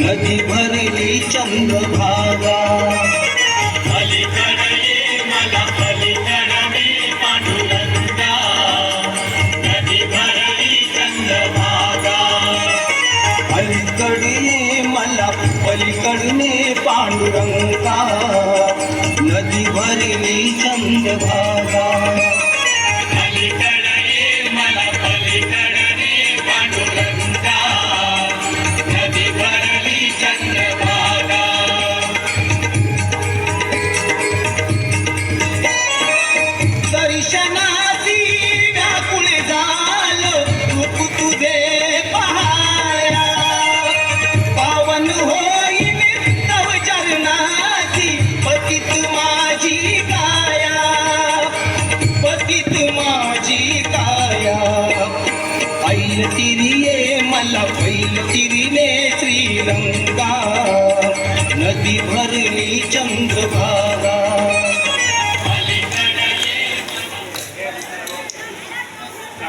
नदी भरली चंद्रभागा अलीकडे ये मला अलीकडे मी पांडुरंगा नदी भरली चंद्रभागा अलीकडे मला पलीकडने पांडुरंगा नदी भरली चंद्रभागा अलीकडे ये मला पलीकडे पांडुरंगा नदी भरली चंद्रभागा दर्शनाची व्याकुळ झालो रूप तुझे पहाया पावन होईल तव चरणाची पतित माझी काया पतित माझी काया ऐल तिरिये मला पैल तिरीने श्रीरंगा नदी भरली चंद्रभागा